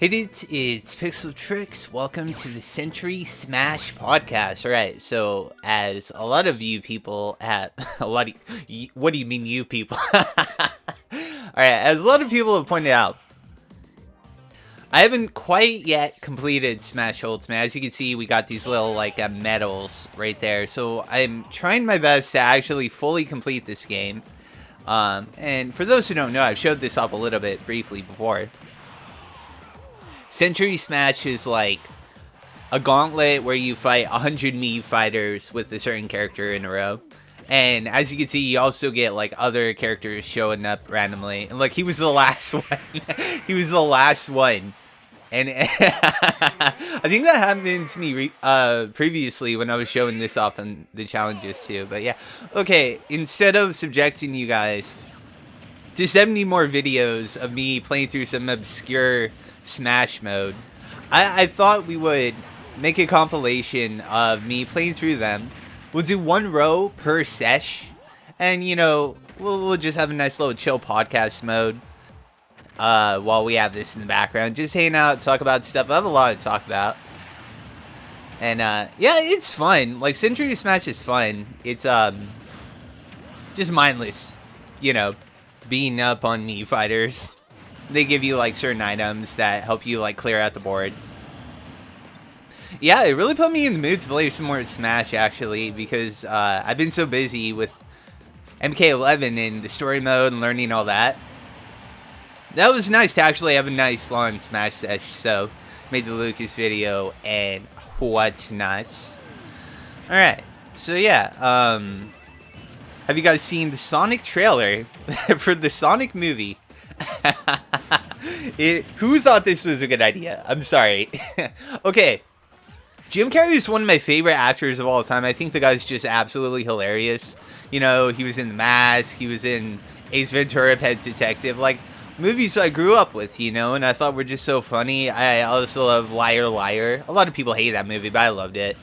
Hey dudes, it's PixxelTrixx. Welcome to the Century Smash podcast. Alright, so as a lot of you people have, what do you mean you people? Alright, as a lot of people have pointed out, I haven't quite yet completed Smash Ultimate. As you can see, we got these little medals right there. So I'm trying my best to actually fully complete this game. And for those who don't know, I've showed this off a little bit briefly before. Century Smash is like a gauntlet where you fight 100 Mii fighters with a certain character in a row. And as you can see, you also get like other characters showing up randomly. And like, he was the last one. He was the last one. And I think that happened to me previously when I was showing this off in the challenges too. But yeah, okay, instead of subjecting you guys to 70 more videos of me playing through some obscure Smash mode, I thought we would make a compilation of me playing through them. We'll do one row per sesh, and you know, we'll just have a nice little chill podcast mode while we have this in the background, just hang out, talk about stuff. I have a lot to talk about, and yeah, it's fun. Like, Century Smash is fun. It's just mindless, you know, beating up on Mii fighters. They give you like certain items that help you like clear out the board. Yeah, it really put me in the mood to play some more Smash actually, because I've been so busy with MK11 and the story mode and learning all that. That was nice to actually have a nice long Smash sesh, so made the Lucas video and whatnot. Alright, so yeah, have you guys seen the Sonic trailer for the Sonic movie? Who thought this was a good idea? I'm sorry. Okay, Jim Carrey is one of my favorite actors of all time. I think the guy's just absolutely hilarious. You know, he was in The Mask, he was in Ace Ventura: Pet Detective, like movies I grew up with, you know, and I thought were just so funny. I also love Liar Liar. A lot of people hate that movie, but I loved it.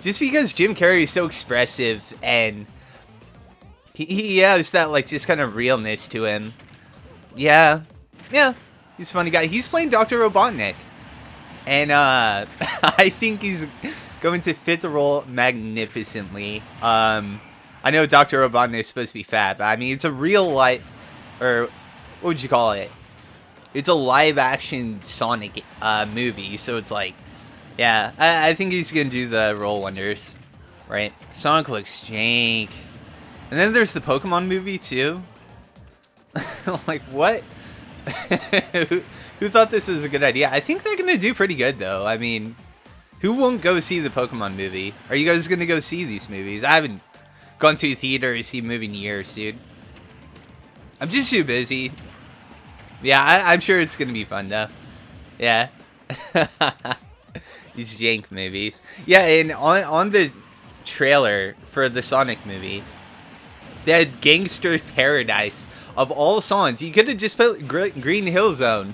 Just because Jim Carrey is so expressive and he has that like just kind of realness to him. Yeah, he's a funny guy. He's playing Dr. Robotnik, and I think he's going to fit the role magnificently. I know Dr. Robotnik is supposed to be fat, but I mean, it's a real life, or what would you call it? It's a live-action Sonic movie, so it's like, yeah, I think he's going to do the role wonders, right? Sonic looks jank. And then there's the Pokemon movie, too. Like, what? Who thought this was a good idea? I think they're gonna do pretty good, though. I mean, who won't go see the Pokemon movie? Are you guys gonna go see these movies? I haven't gone to a theater to see a movie in years, dude. I'm just too busy. Yeah, I'm sure it's gonna be fun, though. Yeah. These jank movies. Yeah, and on the trailer for the Sonic movie, they had Gangster's Paradise. Of all songs, you could have just put Green Hill Zone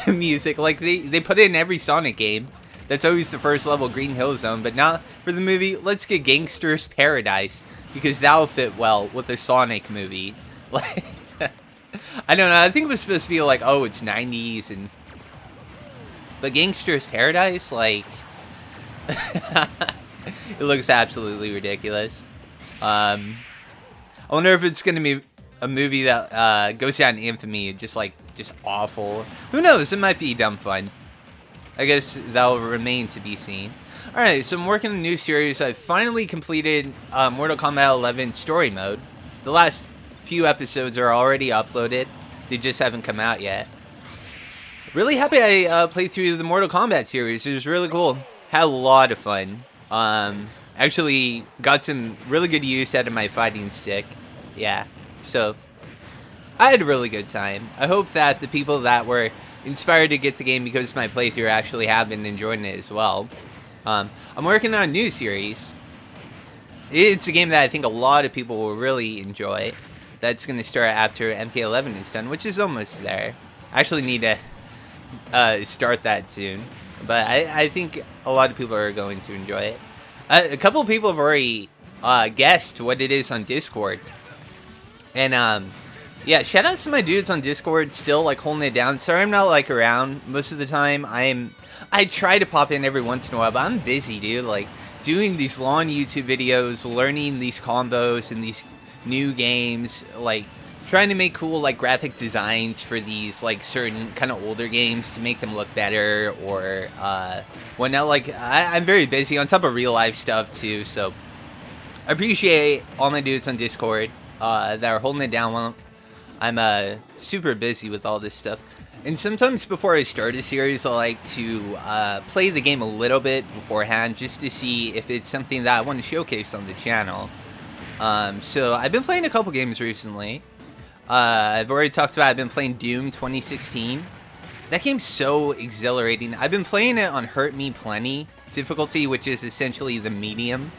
music. Like, they put it in every Sonic game. That's always the first level, Green Hill Zone. But now, for the movie, let's get Gangster's Paradise, because that'll fit well with the Sonic movie. Like, I don't know, I think it was supposed to be like, oh, it's 90s, and... But Gangster's Paradise, like... It looks absolutely ridiculous. I wonder if it's gonna be a movie that goes down in infamy, just awful. Who knows? It might be dumb fun. I guess that'll remain to be seen. Alright, so I'm working on a new series. I finally completed Mortal Kombat 11 story mode. The last few episodes are already uploaded. They just haven't come out yet. Really happy I played through the Mortal Kombat series. It was really cool. Had a lot of fun. Actually got some really good use out of my fighting stick. Yeah. So, I had a really good time. I hope that the people that were inspired to get the game because of my playthrough actually have been enjoying it as well. I'm working on a new series. It's a game that I think a lot of people will really enjoy. That's going to start after MK11 is done, which is almost there. I actually need to start that soon. But I think a lot of people are going to enjoy it. A couple of people have already guessed what it is on Discord. And Yeah, shout out to my dudes on Discord, still like holding it down. Sorry I'm not like around most of the time. I try to pop in every once in a while, but I'm busy, dude. Like doing these long YouTube videos, learning these combos and these new games, like trying to make cool like graphic designs for these like certain kind of older games to make them look better or whatnot. Like I'm very busy on top of real life stuff too, so I appreciate all my dudes on Discord that are holding it down while I'm super busy with all this stuff. And sometimes before I start a series, I like to play the game a little bit beforehand just to see if it's something that I want to showcase on the channel. So I've been playing a couple games recently. I've already talked about I've been playing Doom 2016. That game's so exhilarating. I've been playing it on Hurt Me Plenty difficulty, which is essentially the medium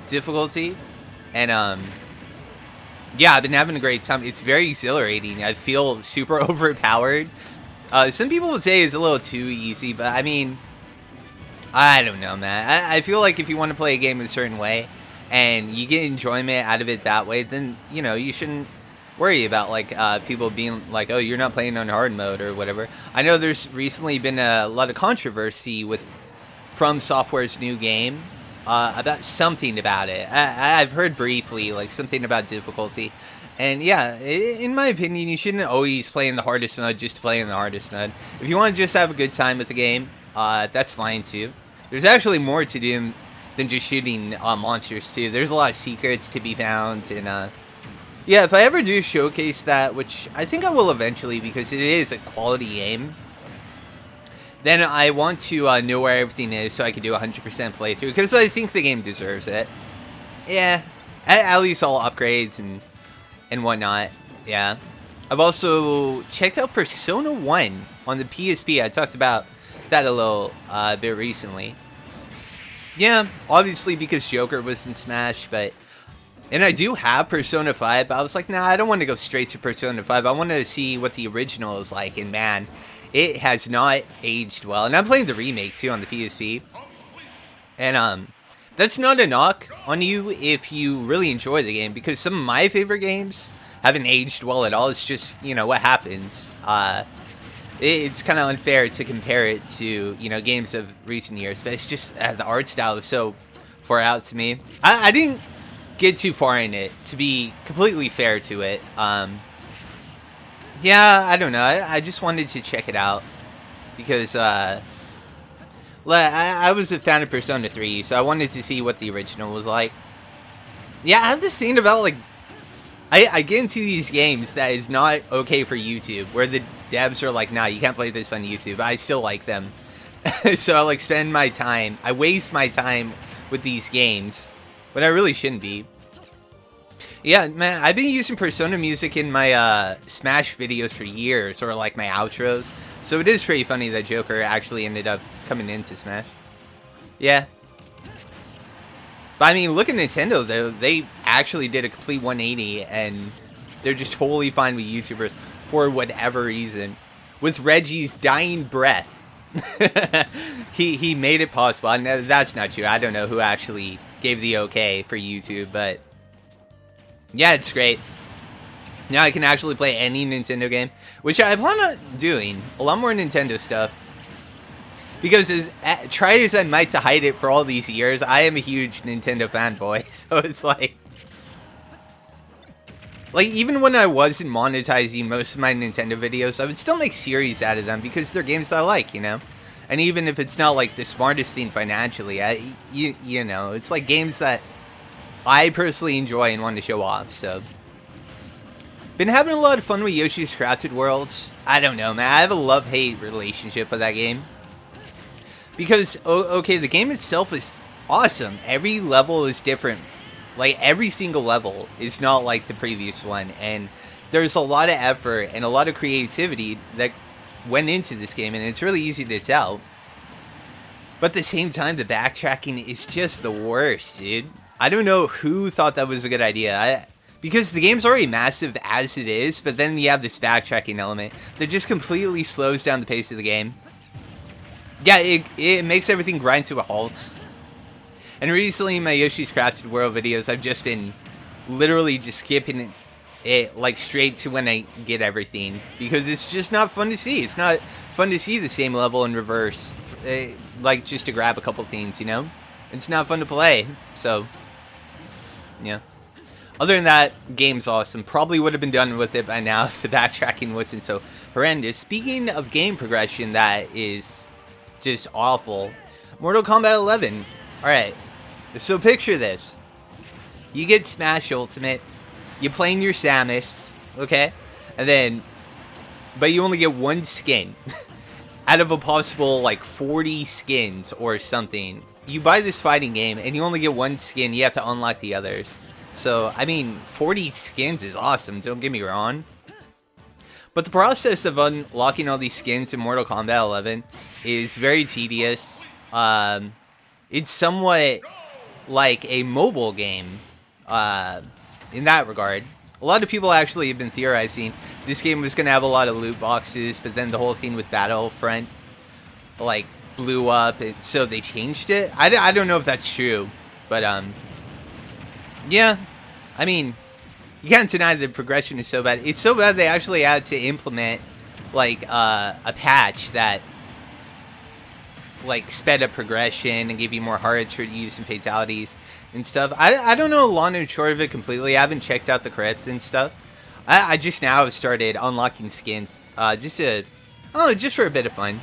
difficulty. And yeah, I've been having a great time. It's very exhilarating. I feel super overpowered. Some people would say it's a little too easy, but I mean, I don't know, man. I feel like if you want to play a game a certain way and you get enjoyment out of it that way, then, you know, you shouldn't worry about like people being like, oh, you're not playing on hard mode or whatever. I know there's recently been a lot of controversy with From Software's new game about something about it. I've heard briefly like something about difficulty. And yeah, in my opinion, you shouldn't always play in the hardest mode just to play in the hardest mode. If you want to just have a good time with the game, that's fine too. There's actually more to do than just shooting monsters too. There's a lot of secrets to be found, and yeah, if I ever do showcase that, which I think I will eventually because it is a quality game, then I want to know where everything is so I can do 100% playthrough because I think the game deserves it. Yeah, at least all upgrades and whatnot. Yeah, I've also checked out Persona 1 on the PSP. I talked about that a little bit recently. Yeah, obviously because Joker was in Smash, and I do have Persona 5, but I was like, nah, I don't want to go straight to Persona 5. I want to see what the original is like, and man, it has not aged well. And I'm playing the remake too on the PSP, and that's not a knock on you if you really enjoy the game, because some of my favorite games haven't aged well at all. It's just, you know, what happens. It's kind of unfair to compare it to, you know, games of recent years, but it's just the art style is so far out to me. I didn't get too far in it, to be completely fair to it. Yeah, I don't know. I just wanted to check it out because I was a fan of Persona 3, so I wanted to see what the original was like. Yeah, I have this thing about, like, I get into these games that is not okay for YouTube, where the devs are like, nah, you can't play this on YouTube. I still like them. So I, like, spend my time. I waste my time with these games, but I really shouldn't be. Yeah, man, I've been using Persona music in my Smash videos for years, or, like, my outros. So it is pretty funny that Joker actually ended up coming into Smash. Yeah. But I mean, look at Nintendo, though. They actually did a complete 180, and they're just totally fine with YouTubers for whatever reason. With Reggie's dying breath, he made it possible. And that's not true. I don't know who actually gave the okay for YouTube, but yeah, it's great. Now I can actually play any Nintendo game, which I plan on doing. A lot more Nintendo stuff. Because as try as I might to hide it for all these years, I am a huge Nintendo fanboy. So it's like even when I wasn't monetizing most of my Nintendo videos, I would still make series out of them because they're games that I like, you know? And even if it's not like the smartest thing financially, you know, it's like games that I personally enjoy and want to show off, so. Been having a lot of fun with Yoshi's Crafted World. I don't know, man. I have a love-hate relationship with that game. Because, okay, the game itself is awesome. Every level is different. Like, every single level is not like the previous one. And there's a lot of effort and a lot of creativity that went into this game. And it's really easy to tell. But at the same time, the backtracking is just the worst, dude. I don't know who thought that was a good idea. Because the game's already massive as it is, but then you have this backtracking element that just completely slows down the pace of the game. Yeah, it makes everything grind to a halt. And recently in my Yoshi's Crafted World videos, I've just been literally just skipping it like straight to when I get everything, because it's just not fun to see. It's not fun to see the same level in reverse, like just to grab a couple things, you know? It's not fun to play, so yeah. Other than that, game's awesome. Probably would have been done with it by now if the backtracking wasn't so horrendous. Speaking of game progression that is just awful, Mortal Kombat 11. Alright, so picture this. You get Smash Ultimate, you're playing your Samus, okay? And then, but you only get one skin out of a possible like 40 skins or something. You buy this fighting game and you only get one skin, you have to unlock the others. So, I mean, 40 skins is awesome, don't get me wrong. But the process of unlocking all these skins in Mortal Kombat 11 is very tedious. It's somewhat like a mobile game in that regard. A lot of people actually have been theorizing this game was going to have a lot of loot boxes, but then the whole thing with Battlefront like blew up, and so they changed it. I don't know if that's true, but yeah, I mean, you can't deny the progression is so bad. It's so bad they actually had to implement like a patch that like sped up progression and gave you more hearts for use and fatalities and stuff. I don't know long and short of it completely. I haven't checked out the crypt and stuff. I just now have started unlocking skins just to, I don't know, just for a bit of fun.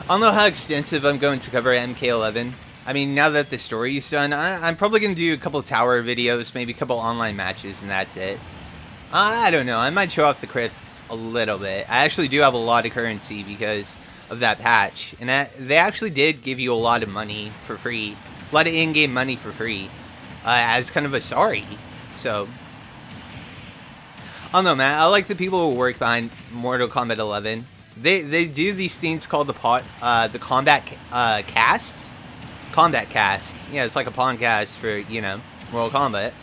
I don't know how extensive I'm going to cover MK11. I mean, now that the story is done, I'm probably going to do a couple tower videos, maybe a couple online matches, and that's it. I don't know. I might show off the crypt a little bit. I actually do have a lot of currency because of that patch. And they actually did give you a lot of money for free. A lot of in-game money for free. As kind of a sorry. So, I don't know, man. I like the people who work behind Mortal Kombat 11. They do these things called the Kombat cast. Kombat cast. Yeah, it's like a podcast for, you know, Mortal Kombat.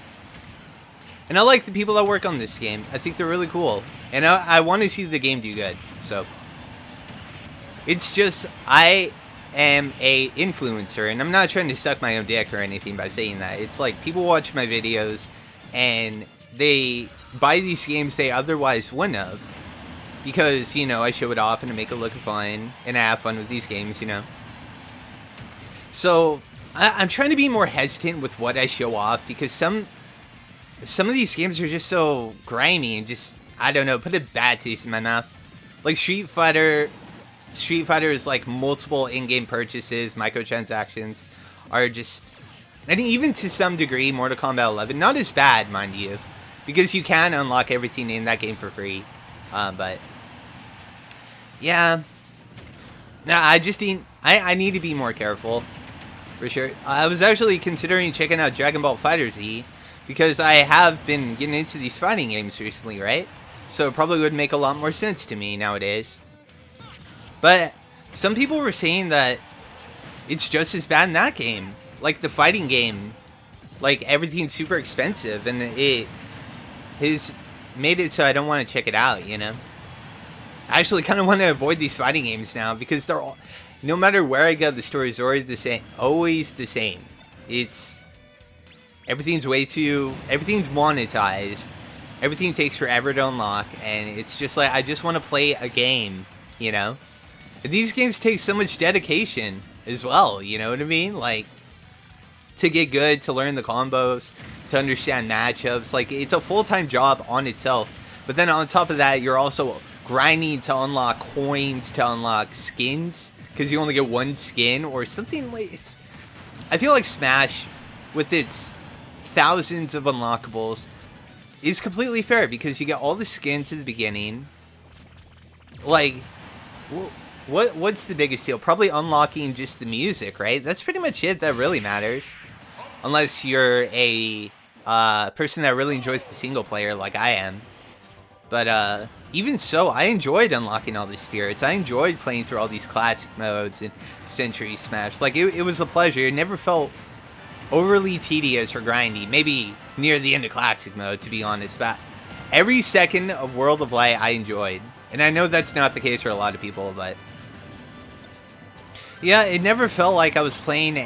And I like the people that work on this game. I think they're really cool. And I want to see the game do good. So, it's just, I am a influencer, and I'm not trying to suck my own dick or anything by saying that. It's like, people watch my videos, and they buy these games they otherwise wouldn't have. Because, you know, I show it off and I make it look fun, and I have fun with these games, you know. So, I'm trying to be more hesitant with what I show off, because some of these games are just so grimy and just, I don't know, put a bad taste in my mouth. Like Street Fighter is like multiple in-game purchases, microtransactions are just, and even to some degree, Mortal Kombat 11, not as bad, mind you, because you can unlock everything in that game for free. But yeah, nah, I need to be more careful, for sure. I was actually considering checking out Dragon Ball FighterZ, because I have been getting into these fighting games recently, right? So it probably would make a lot more sense to me nowadays. But some people were saying that it's just as bad in that game. Like the fighting game, like everything's super expensive, and it has made it so I don't want to check it out, you know? I actually kind of want to avoid these fighting games now, because they're all, no matter where I go, the story's always the same. Always the same. It's, everything's monetized. Everything takes forever to unlock, and it's just like, I just want to play a game, you know? And these games take so much dedication as well, you know what I mean? Like, to get good, to learn the combos, to understand matchups, like, it's a full-time job on itself. But then on top of that, you're also grinding to unlock coins, to unlock skins, because you only get one skin, or something like, it's, I feel like Smash, with its thousands of unlockables, is completely fair, because you get all the skins at the beginning. Like, what's the biggest deal? Probably unlocking just the music, right? That's pretty much it that really matters. Unless you're a person that really enjoys the single player like I am. But even so, I enjoyed unlocking all these spirits. I enjoyed playing through all these classic modes and Century Smash. Like, it was a pleasure. It never felt overly tedious or grindy. Maybe near the end of classic mode, to be honest. But every second of World of Light I enjoyed. And I know that's not the case for a lot of people, but yeah, it never felt like I was playing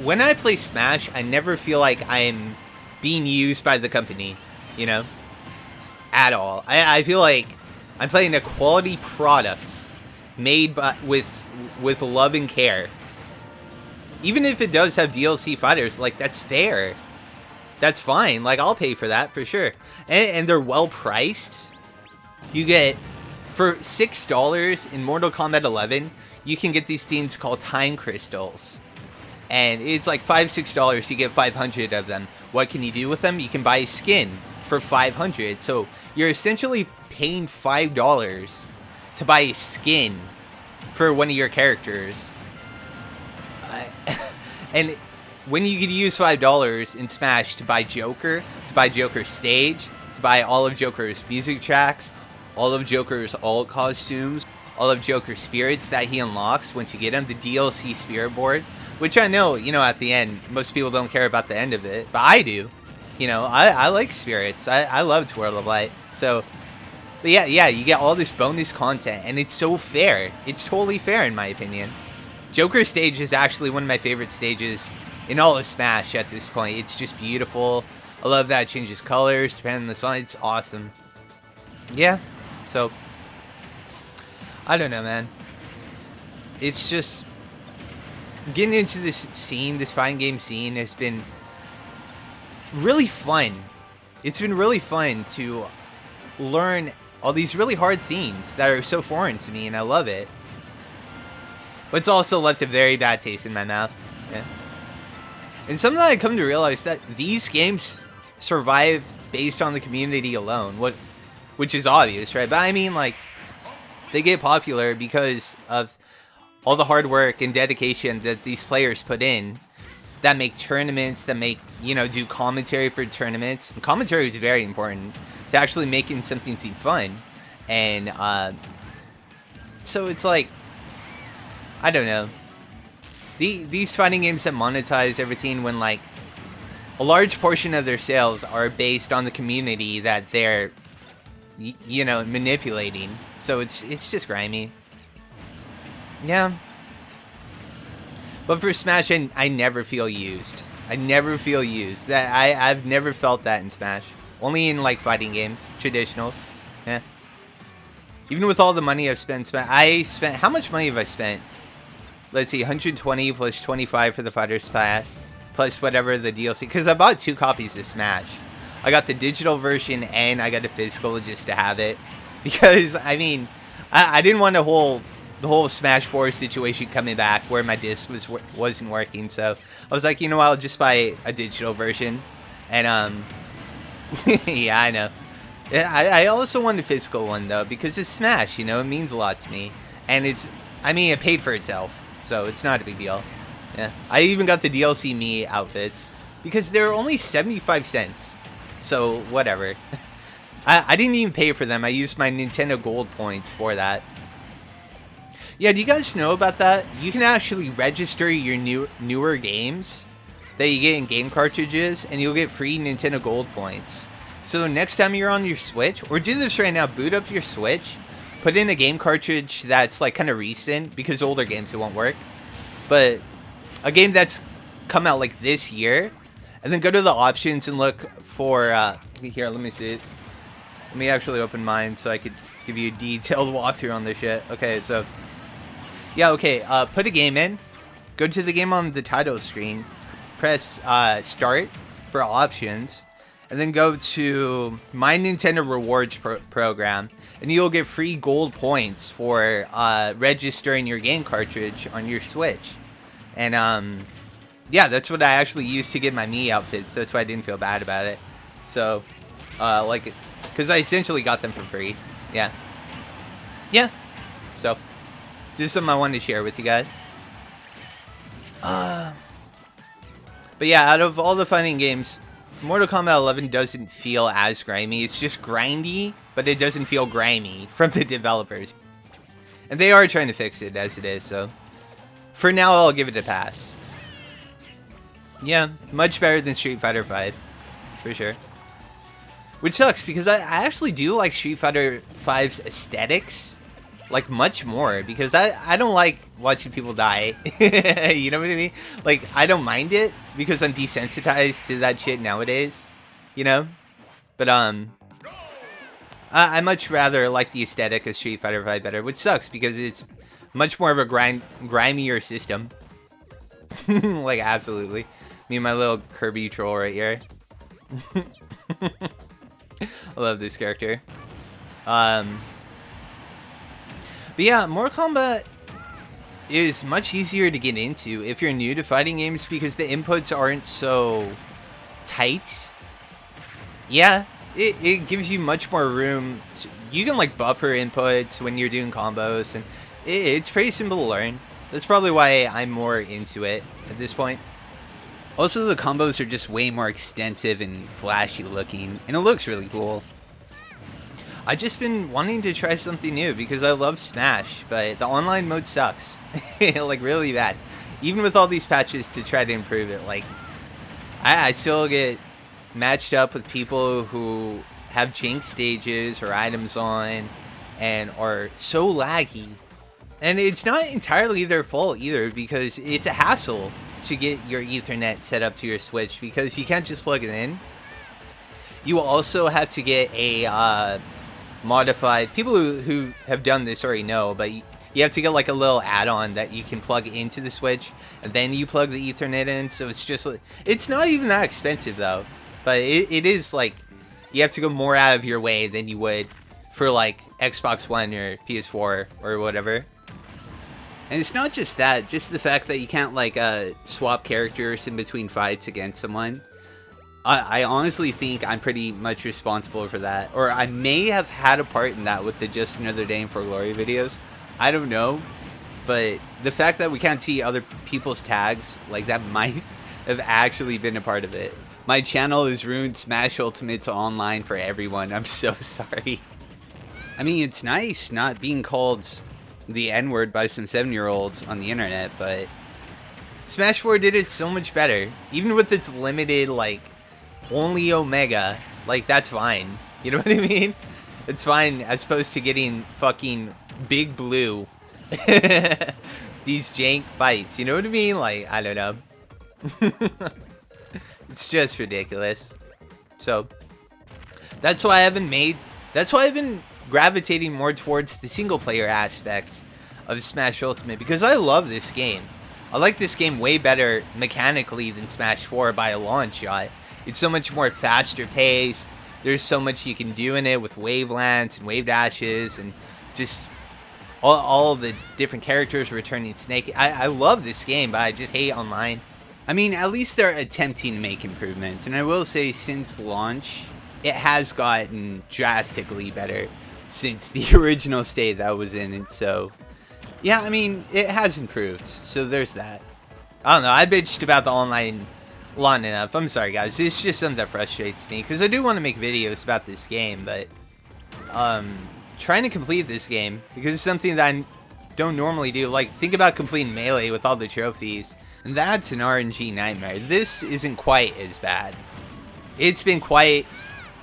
when I play Smash, I never feel like I'm being used by the company. you know, at all. I feel like I'm playing a quality product made with love and care. Even if it does have DLC fighters, like, that's fair. That's fine. Like, I'll pay for that for sure. And they're well priced. You get, for $6 in Mortal Kombat 11, you can get these things called time crystals. And it's like $5-6, you get 500 of them. What can you do with them? You can buy a skin for 500. So you're essentially paying $5 to buy a skin for one of your characters. And when you could use $5 in Smash to buy Joker, to buy Joker's stage, to buy all of Joker's music tracks, all of Joker's alt costumes, all of Joker's spirits that he unlocks once you get him, the DLC spirit board, which I know, you know, at the end, most people don't care about the end of it, but I do. You know, I like spirits. I love Twirl of Light. So, yeah, you get all this bonus content, and it's so fair. It's totally fair, in my opinion. Joker's stage is actually one of my favorite stages in all of Smash at this point. It's just beautiful. I love that it changes colors depending on the song. It's awesome. Yeah, so I don't know, man. It's just getting into this scene, this fighting game scene, has been really fun. It's been really fun to learn all these really hard themes that are so foreign to me, and I love it. But it's also left a very bad taste in my mouth. Yeah. And something that I come to realize that these games survive based on the community alone, which is obvious, right? But I mean, like, they get popular because of all the hard work and dedication that these players put in, that make tournaments, that make, you know, do commentary for tournaments. And commentary is very important to actually making something seem fun. And so it's like, I don't know. These fighting games that monetize everything, when like a large portion of their sales are based on the community that they're, you know, manipulating. So it's just grimy. Yeah. But for Smash, I never feel used. I never feel used. That I've never felt that in Smash. Only in like fighting games, traditionals. Yeah. Even with all the money I've spent, how much money have I spent? Let's see, 120 plus 25 for the Fighters Pass, plus whatever the DLC. Because I bought 2 copies of Smash. I got the digital version and I got a physical just to have it. Because, I mean, I didn't want the whole Smash 4 situation coming back where my disc wasn't working. So I was like, you know what, I'll just buy a digital version. And, yeah, I know. I also want a physical one, though, because it's Smash, you know, it means a lot to me. And it paid for itself. So it's not a big deal. Yeah, I even got the DLC Me outfits because they're only 75 cents. So whatever. I didn't even pay for them. I used my Nintendo Gold points for that. Yeah, do you guys know about that? You can actually register your newer games that you get in game cartridges, and you'll get free Nintendo Gold points. So next time you're on your Switch, or do this right now, boot up your Switch, put in a game cartridge that's like kind of recent, because older games it won't work, but a game that's come out like this year, and then go to the options and look for here, let me see it. Let me actually open mine so I could give you a detailed walkthrough on this shit. Okay, so yeah, okay, put a game in, go to the game on the title screen, press start for options, and then go to My Nintendo Rewards program, and you'll get free gold points for registering your game cartridge on your Switch. And yeah, that's what I actually used to get my Mii outfits. That's why I didn't feel bad about it. So, like, because I essentially got them for free. Yeah. Yeah. So, just something I wanted to share with you guys. But yeah, out of all the fighting games, Mortal Kombat 11 doesn't feel as grimy. It's just grindy, but it doesn't feel grimy from the developers. And they are trying to fix it as it is, so for now I'll give it a pass. Yeah, much better than Street Fighter V, for sure. Which sucks, because I actually do like Street Fighter V's aesthetics, like, much more, because I don't like watching people die. You know what I mean? Like, I don't mind it, because I'm desensitized to that shit nowadays, you know? But I much rather like the aesthetic of Street Fighter V better, which sucks because it's much more of a grimier system. Like, absolutely. Me and my little Kirby troll right here. I love this character. But yeah, Mortal Kombat is much easier to get into if you're new to fighting games because the inputs aren't so tight. Yeah, it gives you much more room. You can like buffer inputs when you're doing combos, and it's pretty simple to learn. That's probably why I'm more into it at this point. Also, the combos are just way more extensive and flashy looking, and it looks really cool. I've just been wanting to try something new because I love Smash, but the online mode sucks. Like, really bad. Even with all these patches to try to improve it, like, I still get matched up with people who have jank stages or items on and are so laggy. And it's not entirely their fault either, because it's a hassle to get your Ethernet set up to your Switch because you can't just plug it in. You also have to get a modified, people who have done this already know, but you have to get like a little add-on that you can plug into the Switch, and then you plug the Ethernet in. So it's just, it's not even that expensive though, but it is like, you have to go more out of your way than you would for like Xbox One or PS4 or whatever. And it's not just that, just the fact that you can't like swap characters in between fights against someone. I honestly think I'm pretty much responsible for that. Or I may have had a part in that with the Just Another Day in For Glory videos. I don't know. But the fact that we can't see other people's tags, like, that might have actually been a part of it. My channel has ruined Smash Ultimate to online for everyone. I'm so sorry. I mean, it's nice not being called the N-word by some 7-year-olds on the internet, but Smash 4 did it so much better. Even with its limited, like, only Omega, like, that's fine. You know what I mean? It's fine as opposed to getting fucking Big Blue. These jank fights, you know what I mean? Like, I don't know. It's just ridiculous. So, that's why I've been gravitating more towards the single player aspect of Smash Ultimate, because I love this game. I like this game way better mechanically than Smash 4 by a long shot. It's so much more faster paced. There's so much you can do in it with wave lands and wave dashes and just all the different characters returning Snake. I love this game, but I just hate online. I mean, at least they're attempting to make improvements, and I will say since launch, it has gotten drastically better since the original state that was in it. So yeah, I mean, it has improved, so there's that. I don't know, I bitched about the online long enough. I'm sorry guys, it's just something that frustrates me, because I do want to make videos about this game, but trying to complete this game, because it's something that I don't normally do. Like, think about completing Melee with all the trophies, and that's an RNG nightmare. This isn't quite as bad. It's been quite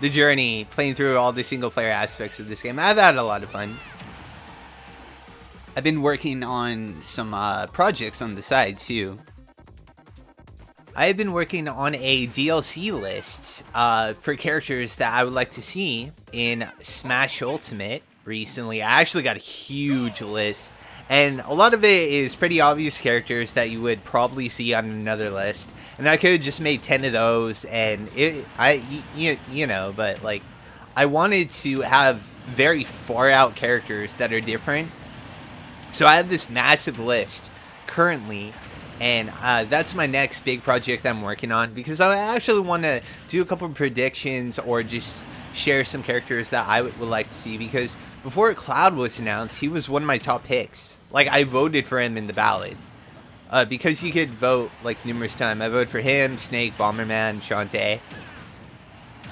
the journey playing through all the single player aspects of this game. I've had a lot of fun. I've been working on some projects on the side too. I've been working on a DLC list for characters that I would like to see in Smash Ultimate recently. I actually got a huge list, and a lot of it is pretty obvious characters that you would probably see on another list. And I could have just made 10 of those, and you know, but like, I wanted to have very far out characters that are different. So I have this massive list currently, and that's my next big project that I'm working on, because I actually want to do a couple of predictions or just share some characters that I would like to see, because before Cloud was announced, he was one of my top picks. Like, I voted for him in the ballot. Because you could vote like numerous times. I voted for him, Snake, Bomberman, Shantae.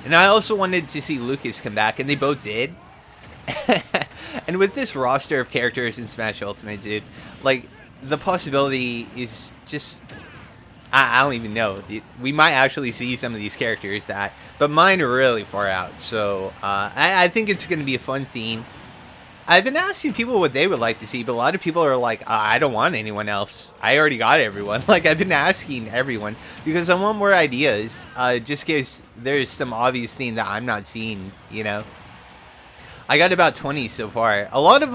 And I also wanted to see Lucas come back, and they both did. And with this roster of characters in Smash Ultimate, dude, like, the possibility is just, I don't even know. We might actually see some of these characters but mine are really far out. So I think it's going to be a fun theme. I've been asking people what they would like to see, but a lot of people are like, I don't want anyone else. I already got everyone. Like, I've been asking everyone because I want more ideas. Just in case there's some obvious thing that I'm not seeing, you know? I got about 20 so far. A lot of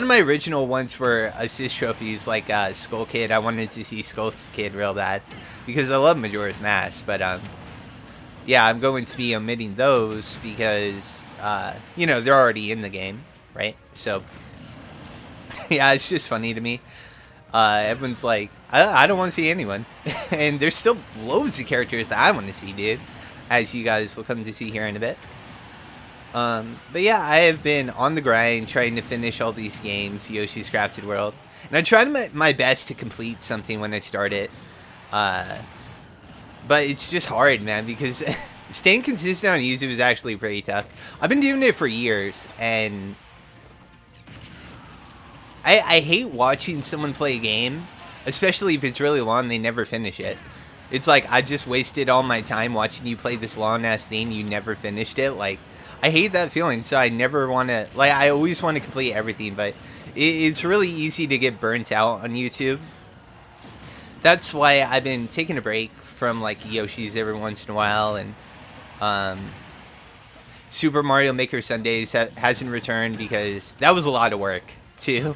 my original ones were assist trophies, like Skull Kid. I wanted to see Skull Kid real bad because I love Majora's Mask, but yeah, I'm going to be omitting those because, you know, they're already in the game, right? So, yeah, it's just funny to me. Everyone's like, I don't want to see anyone. And there's still loads of characters that I want to see, dude, as you guys will come to see here in a bit. But yeah, I have been on the grind trying to finish all these games, Yoshi's Crafted World. And I tried my best to complete something when I start it. But it's just hard, man, because staying consistent on YouTube is actually pretty tough. I've been doing it for years, and I hate watching someone play a game, especially if it's really long, they never finish it. It's like, I just wasted all my time watching you play this long-ass thing, you never finished it. Like, I hate that feeling, so I never want to, like, I always want to complete everything, but it's really easy to get burnt out on YouTube. That's why I've been taking a break from, like, Yoshi's every once in a while, and Super Mario Maker Sundays hasn't returned because that was a lot of work, too.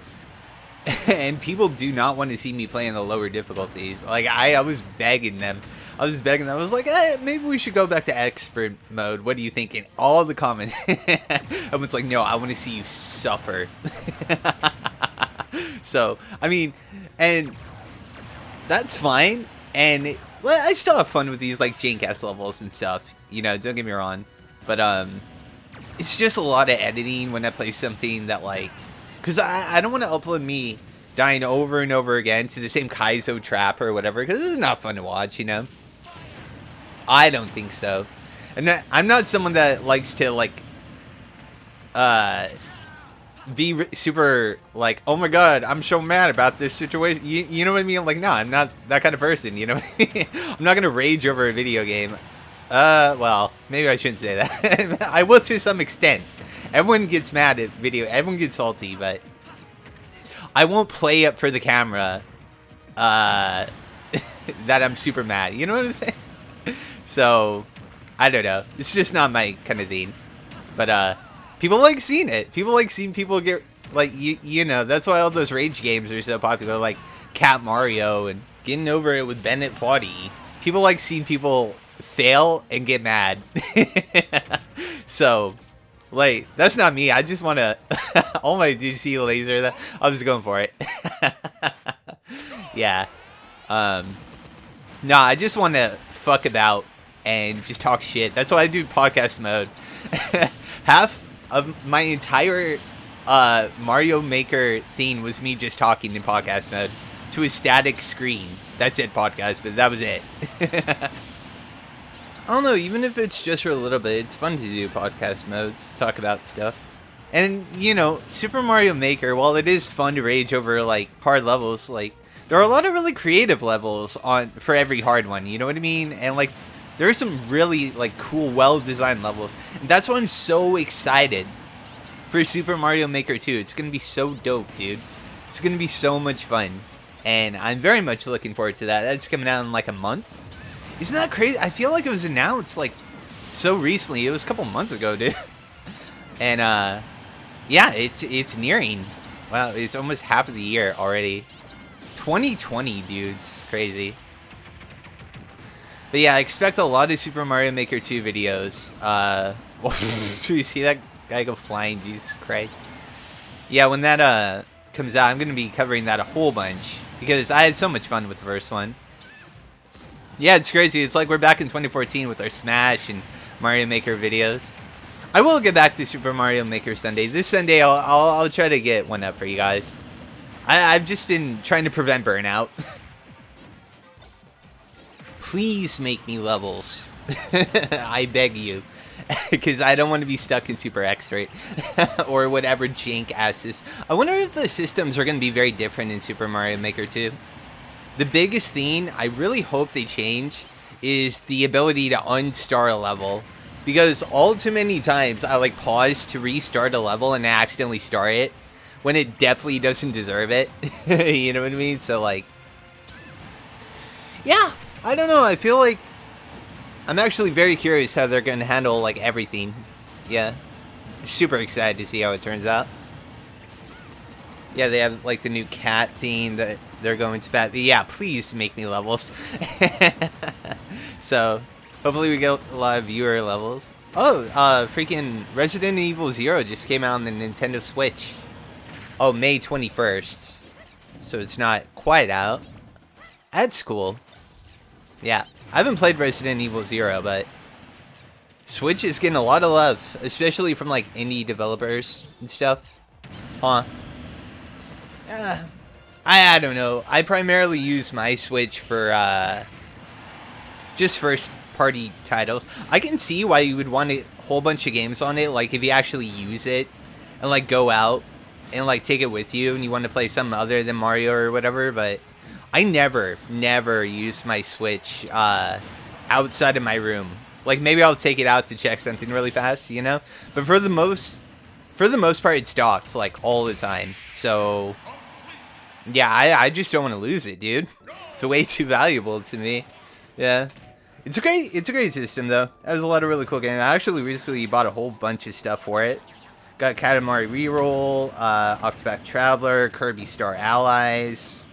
And people do not want to see me play in the lower difficulties. Like, I was begging them. I was like, hey, maybe we should go back to expert mode. What do you think? In all the comments, everyone's like, no, I want to see you suffer. So, I mean, and that's fine. And well, I still have fun with these, like, jank-ass levels and stuff. You know, don't get me wrong. But, it's just a lot of editing when I play something that, like, because I don't want to upload me dying over and over again to the same Kaizo trap or whatever, because this is not fun to watch, you know? I don't think so. And I'm not someone that likes to, like, be super, like, oh my god, I'm so mad about this situation. You know what I mean? Like, no, I'm not that kind of person, you know what I mean? I'm not going to rage over a video game. Well, maybe I shouldn't say that. I will to some extent. Everyone gets mad at video. Everyone gets salty, but I won't play up for the camera that I'm super mad. You know what I'm saying? So, I don't know. It's just not my kind of thing. But, people like seeing it. People like seeing people get, like, you know, that's why all those rage games are so popular, like Cat Mario and getting over it with Bennett Foddy. People like seeing people fail and get mad. So, like, that's not me. I just want to... Oh my, did you see the laser? That I was going for it. Yeah. No, I just want to fuck about and just talk shit. That's why I do podcast mode. Half of my entire Mario Maker theme was me just talking in podcast mode to a static screen. That's it, podcast, but that was it. I don't know, even if it's just for a little bit, it's fun to do podcast modes, talk about stuff. And, you know, Super Mario Maker, while it is fun to rage over, like, hard levels, like, there are a lot of really creative levels for every hard one, you know what I mean? And, like, there are some really, like, cool, well-designed levels. And that's why I'm so excited for Super Mario Maker 2. It's going to be so dope, dude. It's going to be so much fun. And I'm very much looking forward to that. That's coming out in, like, a month. Isn't that crazy? I feel like it was announced, like, so recently. It was a couple months ago, dude. And, yeah, it's nearing. Wow, it's almost half of the year already. 2020, dudes. Crazy. But yeah, I expect a lot of Super Mario Maker 2 videos. Should we see that guy go flying? Jesus Christ. Yeah, when that, comes out, I'm going to be covering that a whole bunch. Because I had so much fun with the first one. Yeah, it's crazy. It's like we're back in 2014 with our Smash and Mario Maker videos. I will get back to Super Mario Maker Sunday. This Sunday, I'll try to get one up for you guys. I've just been trying to prevent burnout. Please make me levels. I beg you. Because I don't want to be stuck in Super X, right? Or whatever jank asses. I wonder if the systems are going to be very different in Super Mario Maker 2. The biggest thing I really hope they change is the ability to unstar a level. Because all too many times I like pause to restart a level and accidentally start it when it definitely doesn't deserve it. You know what I mean? So like, yeah, I don't know. I feel like I'm actually very curious how they're going to handle like everything. Yeah, super excited to see how it turns out. Yeah, they have like the new cat theme that they're going to bat. Yeah, please make me levels. So hopefully we get a lot of viewer levels. Oh, freaking Resident Evil 0 just came out on the Nintendo Switch. Oh, May 21st. So it's not quite out. That's cool. Yeah, I haven't played Resident Evil 0, but Switch is getting a lot of love, especially from like indie developers and stuff. Huh. I don't know. I primarily use my Switch for just first party titles. I can see why you would want a whole bunch of games on it, like if you actually use it and like go out and like take it with you and you want to play something other than Mario or whatever, but I never use my Switch outside of my room. Like maybe I'll take it out to check something really fast, you know? But for the most part it's docked like all the time. So yeah, I just don't want to lose it, dude. It's way too valuable to me. Yeah. It's a great system though. It has a lot of really cool games. I actually recently bought a whole bunch of stuff for it. Got Katamari Reroll, Octopath Traveler, Kirby Star Allies.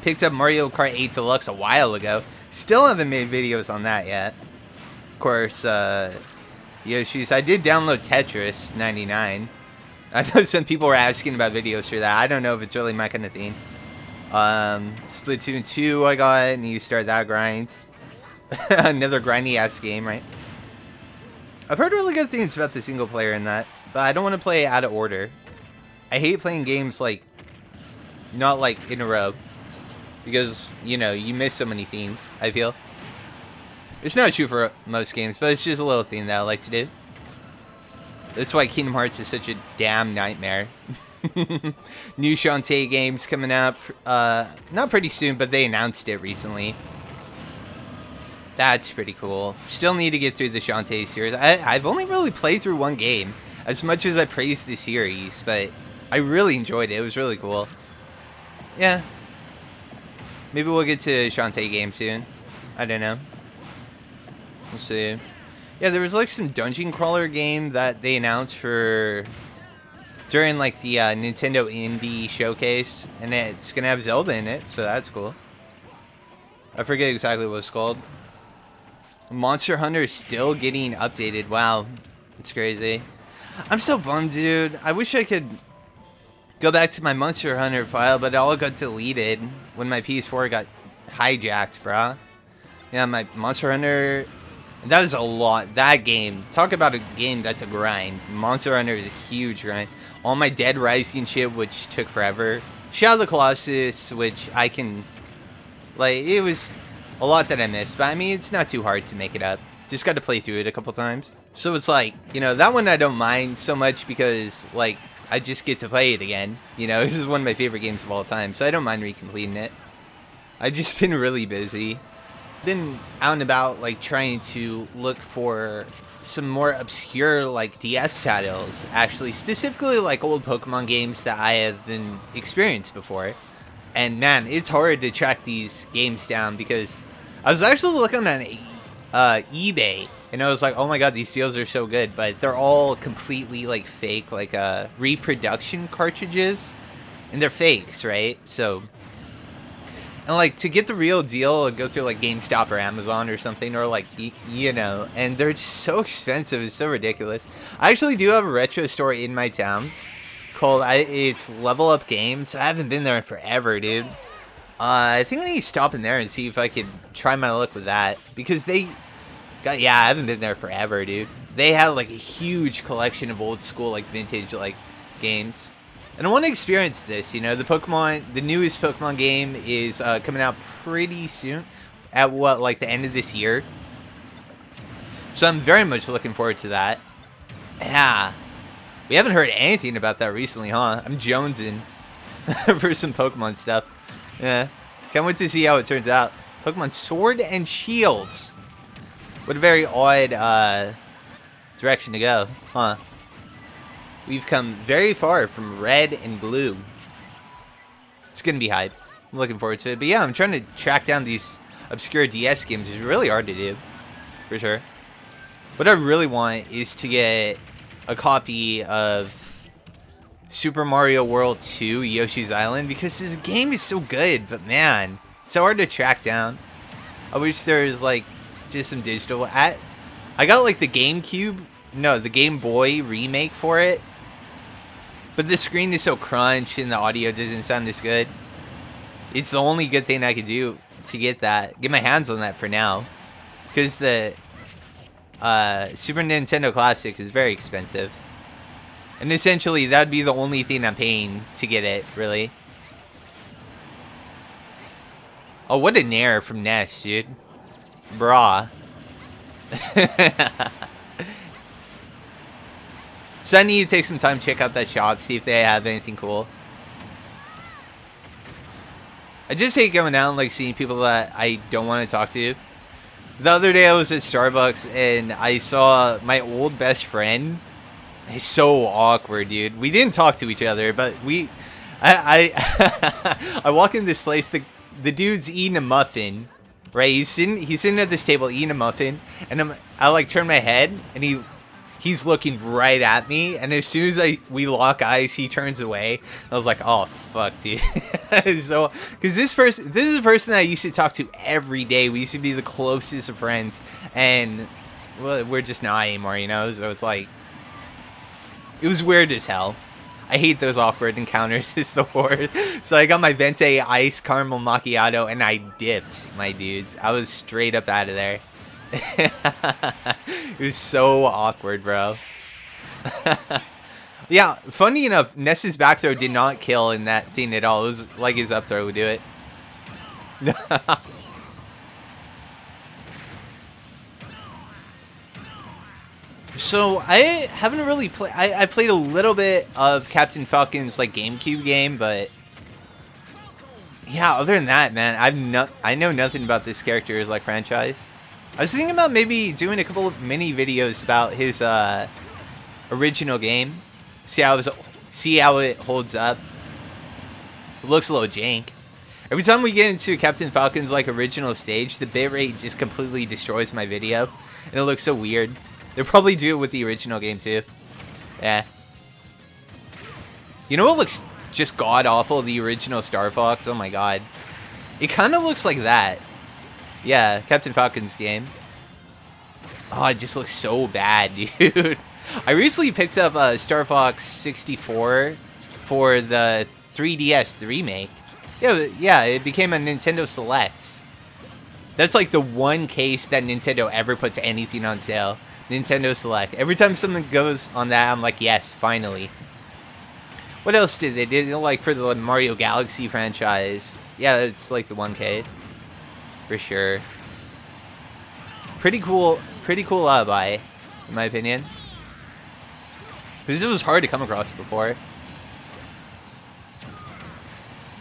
Picked up Mario Kart 8 Deluxe a while ago. Still haven't made videos on that yet. Of course, Yoshi's. I did download Tetris 99. I know some people were asking about videos for that. I don't know if it's really my kind of thing. Splatoon 2 I got, and you start that grind. Another grindy ass game, right? I've heard really good things about the single player in that, but I don't want to play out of order. I hate playing games like not like in a row because you know you miss so many themes. I feel it's not true for most games, but it's just a little thing that I like to do. That's why Kingdom Hearts is such a damn nightmare. New Shantae games coming out, not pretty soon, but they announced it recently. That's pretty cool. Still need to get through the Shantae series. I've only really played through one game, as much as I praised the series, but I really enjoyed it. It was really cool. Yeah. Maybe we'll get to Shantae game soon. I don't know. We'll see. Yeah, there was like some dungeon crawler game that they announced for during like the Nintendo Indie Showcase, and it's gonna have Zelda in it, so that's cool. I forget exactly what it's called. Monster Hunter is still getting updated. Wow, it's crazy. I'm so bummed, dude. I wish I could go back to my Monster Hunter file, but it all got deleted when my PS4 got hijacked, brah. Yeah, my Monster Hunter. That was a lot. That game. Talk about a game that's a grind. Monster Hunter is a huge grind. All my Dead Rising shit, which took forever. Shadow of the Colossus, which I can... Like, it was a lot that I missed. But, I mean, it's not too hard to make it up. Just got to play through it a couple times. So, it's like, you know, that one I don't mind so much because, like, I just get to play it again. You know, this is one of my favorite games of all time. So, I don't mind recompleting it. I've just been really busy. Been out and about like trying to look for some more obscure like DS titles, actually specifically like old Pokemon games that I haven't experienced before. And man, it's hard to track these games down because I was actually looking on eBay and I was like, oh my god, these deals are so good, but they're all completely like fake, like reproduction cartridges, and they're fakes, right? So and, like, to get the real deal, go through, like, GameStop or Amazon or something, or, like, you know, and they're just so expensive. It's so ridiculous. I actually do have a retro store in my town called, it's Level Up Games. I haven't been there in forever, dude. I think I need to stop in there and see if I could try my luck with that. Because they got, yeah, I haven't been there forever, dude. They have, like, a huge collection of old school, like, vintage, like, games. And I want to experience this, you know, the newest Pokemon game is coming out pretty soon, at what, like the end of this year. So I'm very much looking forward to that. Yeah, we haven't heard anything about that recently, huh? I'm jonesing for some Pokemon stuff. Yeah, can't wait to see how it turns out. Pokemon Sword and Shield. What a very odd direction to go, huh? We've come very far from red and blue. It's gonna be hype. I'm looking forward to it. But yeah, I'm trying to track down these obscure DS games. It's really hard to do, for sure. What I really want is to get a copy of Super Mario World 2 Yoshi's Island, because this game is so good, but man, it's so hard to track down. I wish there was like just some digital. I got like the the Game Boy remake for it, but the screen is so crunched and the audio doesn't sound as good. It's the only good thing I could do to get my hands on that for now, because the Super Nintendo Classic is very expensive, and essentially that'd be the only thing I'm paying to get it, really. Oh, what a nair from Ness, dude. Brah. So I need to take some time to check out that shop, see if they have anything cool. I just hate going out and like seeing people that I don't want to talk to. The other day I was at Starbucks and I saw my old best friend. He's so awkward, dude. We didn't talk to each other, but I walk in this place, the dude's eating a muffin, right? He's sitting at this table eating a muffin, and I like turn my head and he's looking right at me, and as soon as we lock eyes, he turns away. I was like, oh fuck, dude. So, because this is a person that I used to talk to every day. We used to be the closest of friends, and well, we're just not anymore, you know. So it's like, it was weird as hell. I hate those awkward encounters. It's the worst. So I got my Venti Ice Caramel Macchiato, and I dipped, my dudes. I was straight up out of there. It was so awkward, bro. Yeah, funny enough, Ness's back throw did not kill in that thing at all. It was like his up throw would do it. So I haven't really played. I played a little bit of Captain Falcon's like GameCube game, but yeah, other than that, man, I know nothing about this character's like franchise. I was thinking about maybe doing a couple of mini videos about his original game. See how it holds up. It looks a little jank. Every time we get into Captain Falcon's like original stage, the bitrate just completely destroys my video, and it looks so weird. They'll probably do it with the original game too. Yeah. You know what looks just god awful? The original Star Fox. Oh my god. It kind of looks like that. Yeah, Captain Falcon's game. Oh, it just looks so bad, dude. I recently picked up Star Fox 64 for the 3DS remake. Yeah, it became a Nintendo Select. That's like the one case that Nintendo ever puts anything on sale. Nintendo Select. Every time something goes on that, I'm like, yes, finally. What else did they do? Like for the Mario Galaxy franchise. Yeah, it's like the 1K. For sure. Pretty cool buy, in my opinion. Because it was hard to come across before.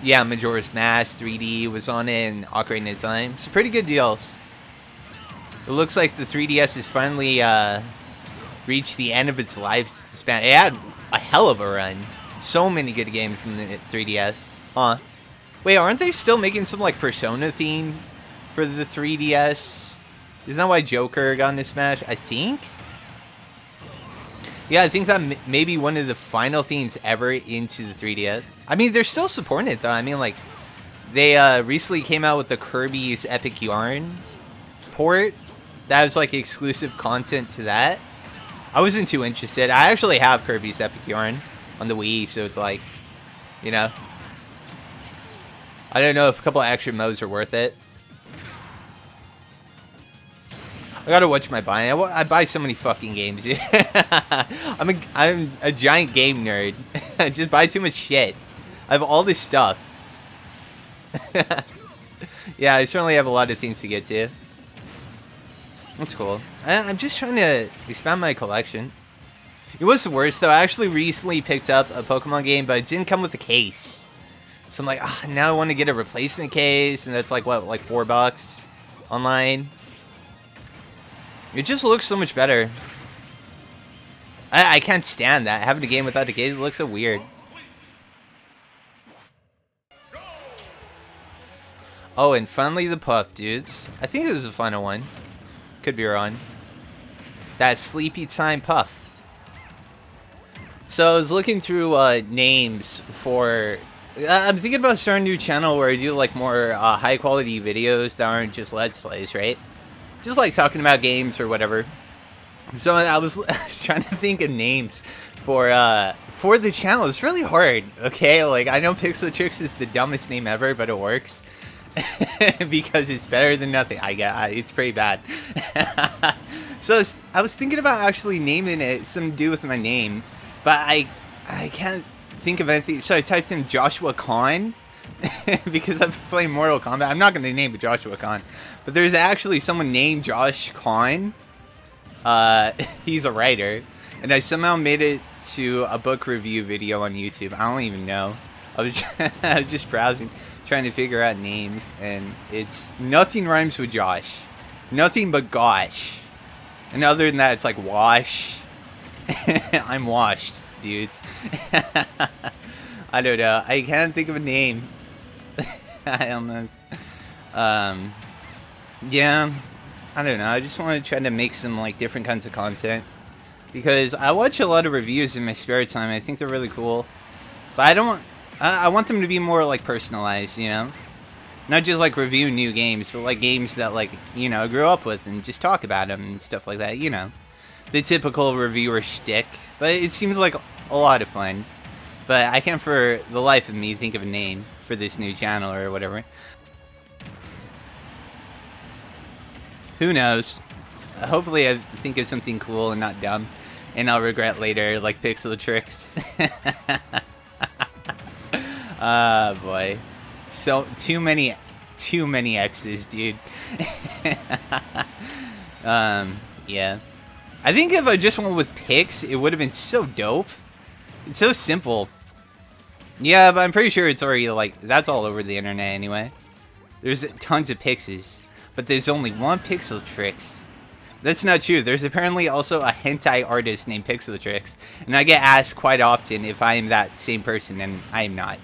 Yeah, Majora's Mask 3D was on it, and Ocarina of Time. So pretty good deals. It looks like the 3DS has finally reached the end of its lifespan. It had a hell of a run. So many good games in the 3DS. Huh. Wait, aren't they still making some like Persona theme for the 3DS? Isn't that why Joker got into Smash? I think? Yeah, I think that may be one of the final things ever into the 3DS. I mean, they're still supporting it, though. I mean, like, they recently came out with the Kirby's Epic Yarn port. That was, like, exclusive content to that. I wasn't too interested. I actually have Kirby's Epic Yarn on the Wii, so it's like, you know. I don't know if a couple extra modes are worth it. I gotta watch my buying. I buy so many fucking games. I'm a giant game nerd. I just buy too much shit. I have all this stuff. Yeah, I certainly have a lot of things to get to. That's cool. I'm just trying to expand my collection. It was the worst though. I actually recently picked up a Pokemon game, but it didn't come with a case. So I'm like, now I want to get a replacement case, and that's like what, like $4 online. It just looks so much better. I can't stand that. Having a game without a gaze looks so weird. Oh, and finally the puff, dudes. I think this is the final one. Could be wrong. That sleepy time puff. So I was looking through names for... I'm thinking about starting a new channel where I do like more high quality videos that aren't just Let's Plays, right? Just like talking about games or whatever. So I was trying to think of names for the channel. It's really hard, okay? Like, I know PixxelTrixx is the dumbest name ever, but it works. Because it's better than nothing. It's pretty bad. So I was thinking about actually naming it something to do with my name, but I can't think of anything. So I typed in Joshua Khan because I'm playing Mortal Kombat. I'm not going to name it Joshua Khan, but there's actually someone named Josh Khan. He's a writer, and I somehow made it to a book review video on YouTube. I don't even know. I was just browsing, trying to figure out names, and it's nothing rhymes with Josh. Nothing but gosh. And other than that, it's like wash. I'm washed, dudes. I don't know. I can't think of a name. I don't know. Yeah. I don't know. I just want to try to make some like different kinds of content. Because I watch a lot of reviews in my spare time. I think they're really cool. But I want them to be more like personalized, you know? Not just like review new games, but like games that like, you know, I grew up with and just talk about them and stuff like that, you know. The typical reviewer shtick. But it seems like a lot of fun. But I can't for the life of me think of a name for this new channel or whatever. Who knows? Hopefully I think of something cool and not dumb. And I'll regret later, like PixxelTrixx. Ah, boy. So, too many X's, dude. Yeah. I think if I just went with Pix, it would have been so dope. It's so simple. Yeah, but I'm pretty sure it's already, like, that's all over the internet anyway. There's tons of Pixes, but there's only one PixxelTrixx. That's not true. There's apparently also a hentai artist named PixxelTrixx, and I get asked quite often if I am that same person, and I am not.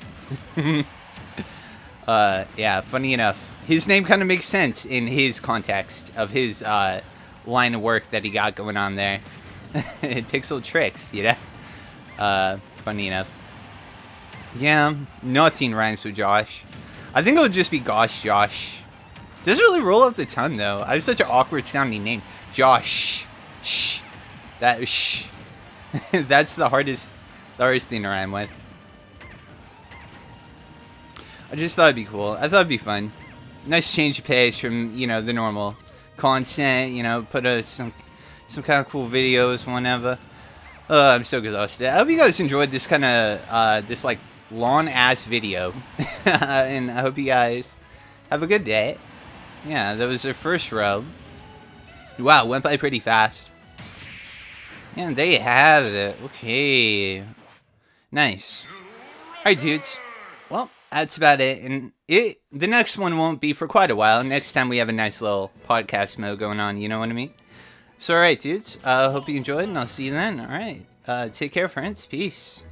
Yeah, funny enough. His name kind of makes sense in his context of his line of work that he got going on there. PixxelTrixx, you know? Funny enough. Yeah, nothing rhymes with Josh. I think it would just be Gosh Josh. Doesn't really roll off the tongue though. I have such an awkward sounding name. Josh. Shh. That shh. That's the hardest thing to rhyme with. I just thought it'd be cool. I thought it'd be fun. Nice change of pace from, you know, the normal content, you know, put some kind of cool videos, whenever. I'm so exhausted. I hope you guys enjoyed this kind of, this like long ass video. And I hope you guys have a good day. Yeah, that was our first row. Wow, went by pretty fast. Yeah, and there you have it. Okay. Nice. Alright, dudes. Well, that's about it. And the next one won't be for quite a while. Next time we have a nice little podcast mode going on, you know what I mean? So, alright, dudes. Hope you enjoyed, and I'll see you then. Alright. Take care, friends. Peace.